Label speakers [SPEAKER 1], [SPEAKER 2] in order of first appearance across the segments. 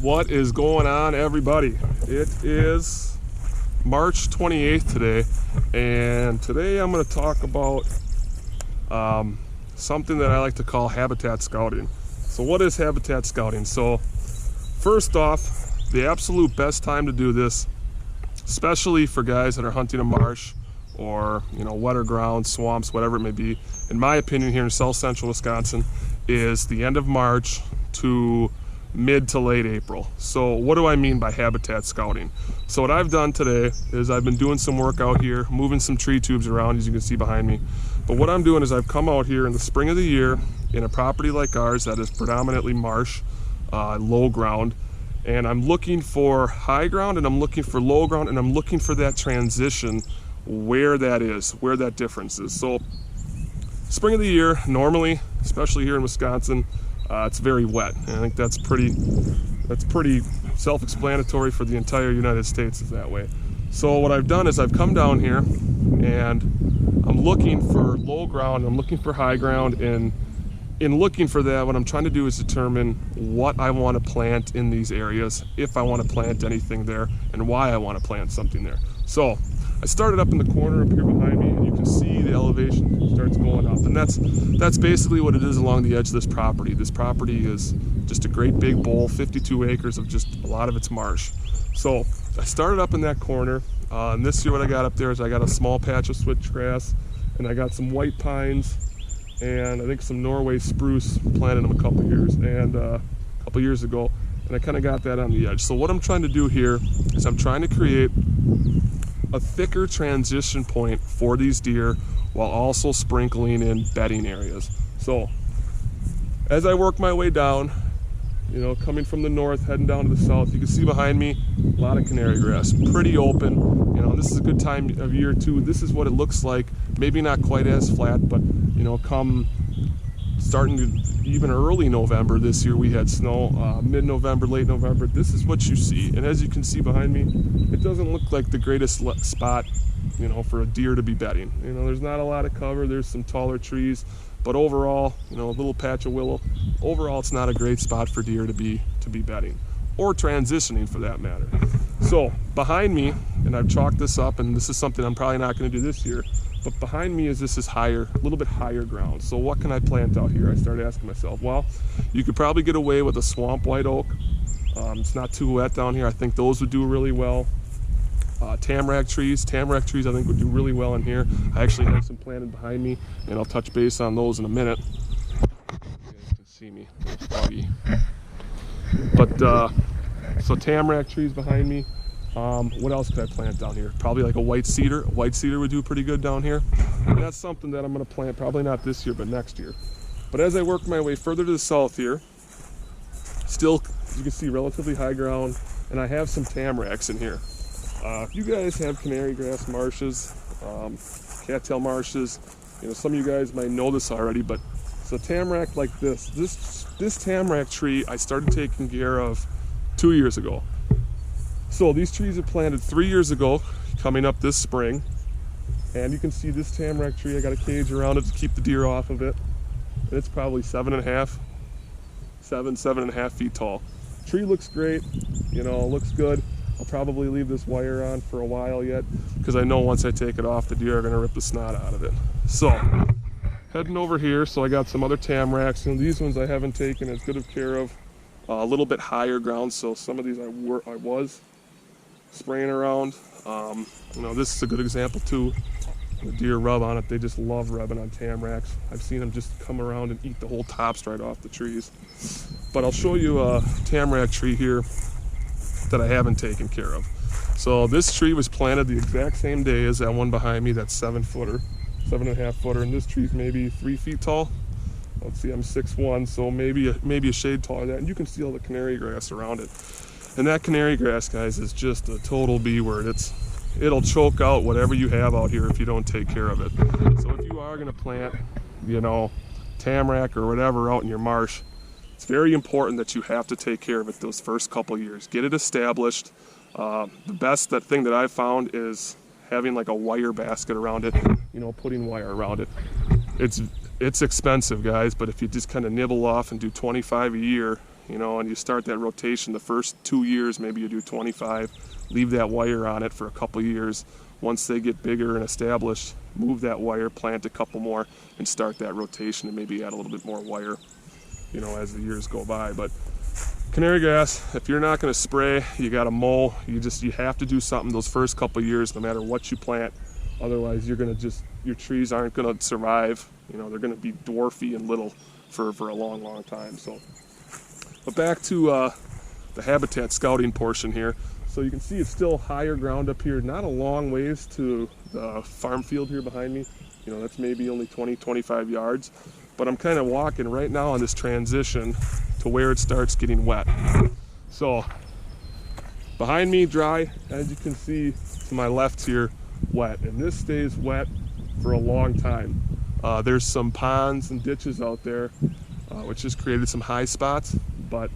[SPEAKER 1] What is going on, everybody? It is March 28th today, and today I'm going to talk about something that I like to call habitat scouting. So what is habitat scouting? So first off, the absolute best time to do this, especially for guys that are hunting a marsh or wetter ground, swamps, whatever it may be, in my opinion here in south central Wisconsin, is the end of March to mid to late April. So what do I mean by habitat scouting? So what I've done today is I've been doing some work out here, moving some tree tubes around, as you can see behind me. But what I'm doing is I've come out here in the spring of the year in a property like ours that is predominantly marsh, low ground, and I'm looking for high ground and I'm looking for low ground, and I'm looking for that transition, where that is, where that difference is. So spring of the year, normally, especially here in Wisconsin, it's very wet, and I think that's pretty self-explanatory for the entire United States is that way. So what I've done is I've come down here and I'm looking for low ground, I'm looking for high ground, and in looking for that, what I'm trying to do is determine what I want to plant in these areas, if I want to plant anything there, and why I want to plant something there. So I started up in the corner up here behind me, and you can see the elevation starts going up, and that's basically what it is along the edge of this property. This property is just a great big bowl, 52 acres of just a lot of it's marsh. So I started up in that corner, and this year what I got up there is I got a small patch of switchgrass, and I got some white pines, and I think some Norway spruce, planted them a couple years ago, and I kind of got that on the edge. So what I'm trying to do here is I'm trying to create a thicker transition point for these deer while also sprinkling in bedding areas. So as I work my way down, coming from the north, heading down to the south, you can see behind me a lot of canary grass, pretty open. This is a good time of year too. This is what it looks like, maybe not quite as flat, but come starting to even early November this year, we had snow, mid-November, late November. This is what you see, and as you can see behind me, it doesn't look like the greatest spot for a deer to be bedding. There's not a lot of cover, there's some taller trees, but overall, a little patch of willow. Overall, it's not a great spot for deer to be bedding, or transitioning for that matter. So behind me, and I've chalked this up, and this is something I'm probably not going to do this year, but behind me this is higher, a little bit higher ground. So what can I plant out here? I started asking myself, well, you could probably get away with a swamp white oak. It's not too wet down here. I think those would do really well. Tamarack trees I think would do really well in here. I actually have some planted behind me, and I'll touch base on those in a minute. You guys can see me, it's foggy. But so tamarack trees behind me. What else could I plant down here? Probably like a white cedar. A white cedar would do pretty good down here. And that's something that I'm going to plant, probably not this year, but next year. But as I work my way further to the south here, still, you can see relatively high ground, and I have some tamaracks in here. If you guys have canary grass marshes, cattail marshes, some of you guys might know this already, but so tamarack like this tamarack tree I started taking care of 2 years ago. So these trees are planted 3 years ago, coming up this spring, and you can see this tamarack tree, I got a cage around it to keep the deer off of it, and it's probably 7.5 feet tall. Tree looks great, looks good. I'll probably leave this wire on for a while yet, because I know once I take it off, the deer are going to rip the snot out of it. So heading over here, so I got some other tamaracks, and these ones I haven't taken as good of care of. A little bit higher ground, so some of these I was spraying around. This is a good example too. The deer rub on it. They just love rubbing on tamaracks. I've seen them just come around and eat the whole tops right off the trees. But I'll show you a tamarack tree here that I haven't taken care of. So this tree was planted the exact same day as that one behind me, that 7.5 footer, and this tree's maybe 3 feet tall. Let's see, I'm 6'1", so maybe a shade taller than that, and you can see all the canary grass around it. And that canary grass, guys, is just a total B word. It'll choke out whatever you have out here if you don't take care of it. So if you are going to plant, tamarack or whatever out in your marsh, it's very important that you have to take care of it those first couple years. Get it established. The best thing that I've found is having like a wire basket around it, putting wire around it. It's expensive, guys, but if you just kind of nibble off and do 25 a year, you know, and you start that rotation. The first 2 years, maybe you do 25, leave that wire on it for a couple years. Once they get bigger and established, move that wire, plant a couple more, and start that rotation, and maybe add a little bit more wire, you know, as the years go by. But canary grass, if you're not going to spray, you got to mow. You have to do something those first couple years, no matter what you plant. Otherwise, you're going to your trees aren't going to survive. You know, they're going to be dwarfy and little for a long, long time. So, but back to the habitat scouting portion here. So you can see it's still higher ground up here, not a long ways to the farm field here behind me. You know, that's maybe only 20, 25 yards. But I'm kind of walking right now on this transition to where it starts getting wet. So behind me, dry, as you can see to my left here, wet. And this stays wet for a long time. There's some ponds and ditches out there, which has created some high spots, but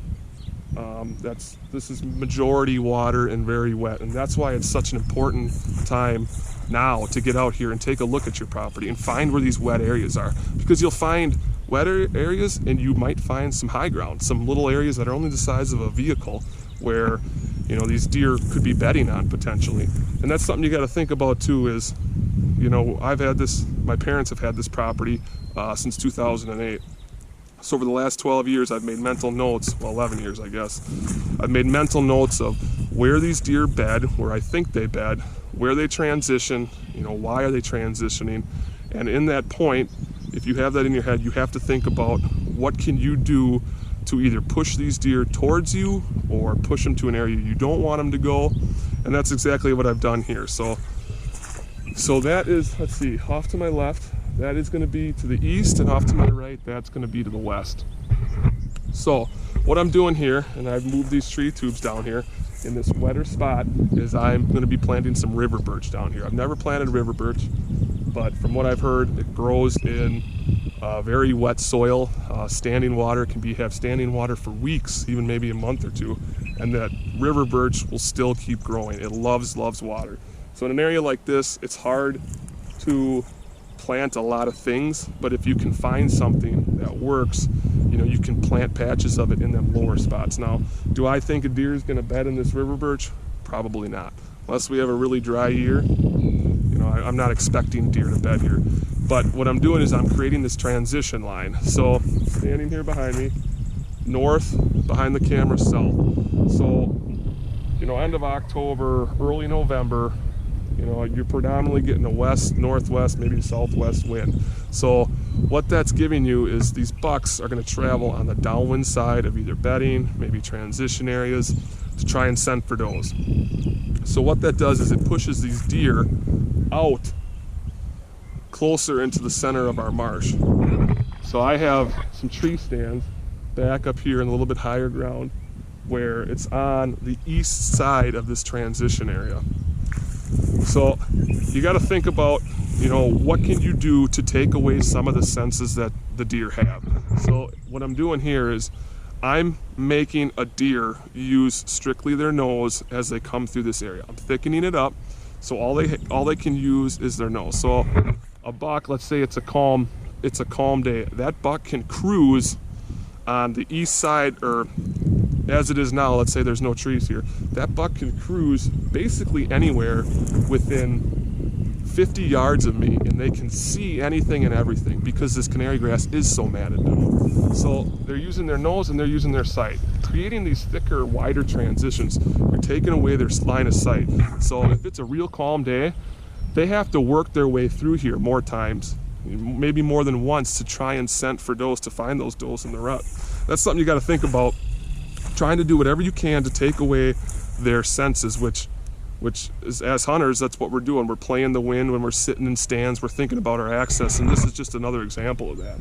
[SPEAKER 1] this is majority water and very wet, and that's why it's such an important time now to get out here and take a look at your property and find where these wet areas are, because you'll find wetter areas and you might find some high ground, some little areas that are only the size of a vehicle where, you know, these deer could be bedding on potentially. And that's something you got to think about too. Is, you know, my parents have had this property since 2008. So over the last 12 years, I've made mental notes, well, 11 years, I guess. I've made mental notes of where these deer bed, where I think they bed, where they transition, you know, why are they transitioning? And in that point, if you have that in your head, you have to think about what can you do to either push these deer towards you or push them to an area you don't want them to go. And that's exactly what I've done here. So that is, let's see, off to my left, that is going to be to the east, and off to my right, that's going to be to the west. So what I'm doing here, and I've moved these tree tubes down here in this wetter spot, is I'm going to be planting some river birch down here. I've never planted river birch, but from what I've heard, it grows in very wet soil. Standing water have standing water for weeks, even maybe a month or two, and that river birch will still keep growing. It loves water. So in an area like this, it's hard to plant a lot of things, but if you can find something that works, you know, you can plant patches of it in them lower spots. Now, do I think a deer is going to bed in this river birch? Probably not, unless we have a really dry year. You know, I'm not expecting deer to bed here. But what I'm doing is I'm creating this transition line. So standing here behind me, north, behind the camera, south. So, you know, end of October, early November, you know, you're predominantly getting a west, northwest, maybe southwest wind. So what that's giving you is these bucks are going to travel on the downwind side of either bedding, maybe transition areas, to try and scent for does. So what that does is it pushes these deer out closer into the center of our marsh. So I have some tree stands back up here in a little bit higher ground where it's on the east side of this transition area. So you got to think about, you know, what can you do to take away some of the senses that the deer have. So what I'm doing here is I'm making a deer use strictly their nose as they come through this area. I'm thickening it up, so all they can use is their nose. So a buck, let's say it's a calm day, that buck can cruise on the east side, or as it is now, let's say there's no trees here, that buck can cruise basically anywhere within 50 yards of me, and they can see anything and everything because this canary grass is so matted down. So they're using their nose and they're using their sight. Creating these thicker, wider transitions, you're taking away their line of sight. So if it's a real calm day, they have to work their way through here more times, maybe more than once, to try and scent for does, to find those does in the rut. That's something you got to think about. Trying to do whatever you can to take away their senses, which is, as hunters, that's what we're doing. We're playing the wind when we're sitting in stands. We're thinking about our access, and this is just another example of that.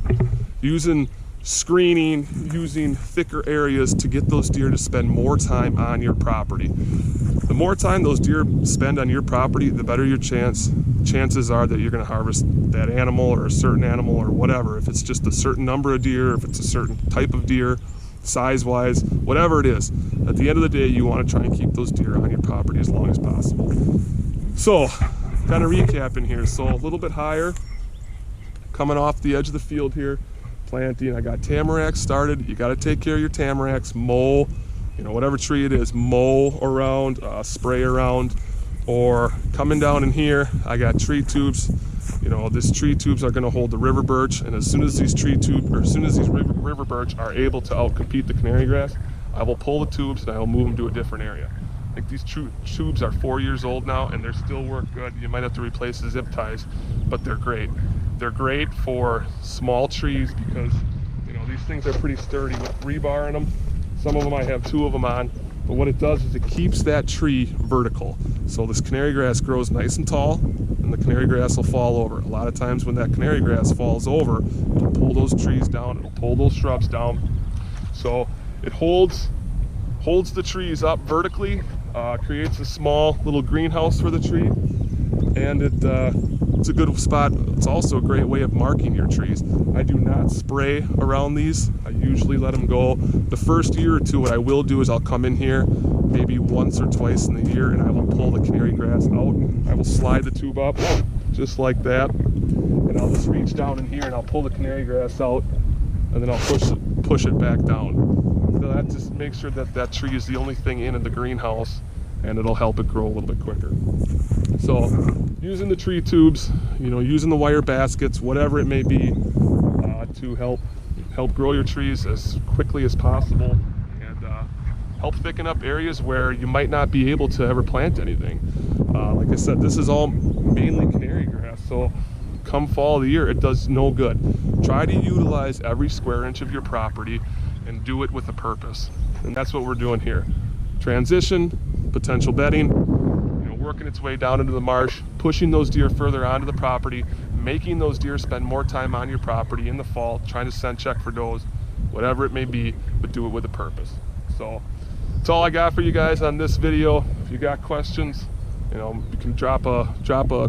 [SPEAKER 1] Using screening, using thicker areas to get those deer to spend more time on your property. The more time those deer spend on your property, the better your chances are that you're going to harvest that animal or a certain animal or whatever. If it's just a certain number of deer, if it's a certain type of deer, size-wise, whatever it is, at the end of the day, you want to try and keep those deer on your property as long as possible. So, kind of recapping here. So a little bit higher, coming off the edge of the field here, planting. I got tamaracks started. You got to take care of your tamaracks, mow, you know, whatever tree it is, mow around, spray around, or coming down in here, I got tree tubes. You know, these tree tubes are going to hold the river birch, and as soon as these river birch are able to outcompete the canary grass, I will pull the tubes and I will move them to a different area. I think these tubes are 4 years old now and they still work good. You might have to replace the zip ties, but they're great. They're great for small trees because, you know, these things are pretty sturdy with rebar in them. Some of them I have 2 of them on, but what it does is it keeps that tree vertical. So this canary grass grows nice and tall and the canary grass will fall over. A lot of times when that canary grass falls over, it'll pull those trees down, it'll pull those shrubs down. So it holds the trees up vertically, creates a small little greenhouse for the tree, and it's a good spot. It's also a great way of marking your trees. I do not spray around these. I usually let them go. The first year or two, what I will do is I'll come in here maybe once or twice in the year and I will pull the canary grass out. I will slide the tube up just like that, and I'll just reach down in here and I'll pull the canary grass out, and then I'll push it back down. So that just makes sure that that tree is the only thing in the greenhouse, and it'll help it grow a little bit quicker. So using the tree tubes, you know, using the wire baskets, whatever it may be, to help grow your trees as quickly as possible, and help thicken up areas where you might not be able to ever plant anything. Like I said, this is all mainly canary grass, so come fall of the year, it does no good. Try to utilize every square inch of your property and do it with a purpose. And that's what we're doing here. Transition, potential bedding, you know, working its way down into the marsh, pushing those deer further onto the property, making those deer spend more time on your property in the fall, trying to scent check for does, whatever it may be, but do it with a purpose. So that's all I got for you guys on this video. If you got questions, you know, you can drop a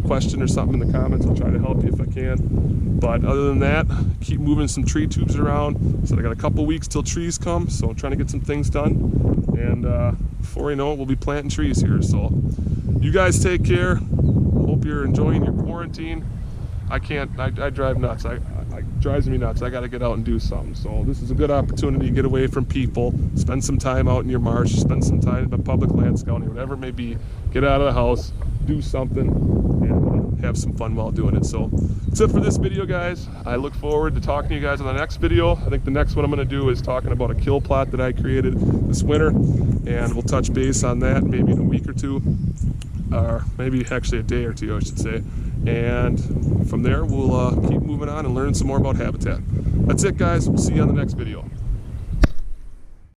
[SPEAKER 1] question or something in the comments. I'll try to help you if I can. But other than that, keep moving some tree tubes around. So I got a couple weeks till trees come, so I'm trying to get some things done. And before you know it, we'll be planting trees here. So you guys take care. Hope you're enjoying your quarantine. I drive nuts. It drives me nuts. I got to get out and do something. So this is a good opportunity to get away from people, spend some time out in your marsh, spend some time in the public land scouting, whatever it may be. Get out of the house, do something, and have some fun while doing it. So that's it for this video, guys. I look forward to talking to you guys on the next video. I think the next one I'm going to do is talking about a kill plot that I created this winter, and we'll touch base on that maybe in a week or two, or maybe actually a day or two, I should say. And from there, we'll keep moving on and learn some more about habitat. That's it, guys. We'll see you on the next video.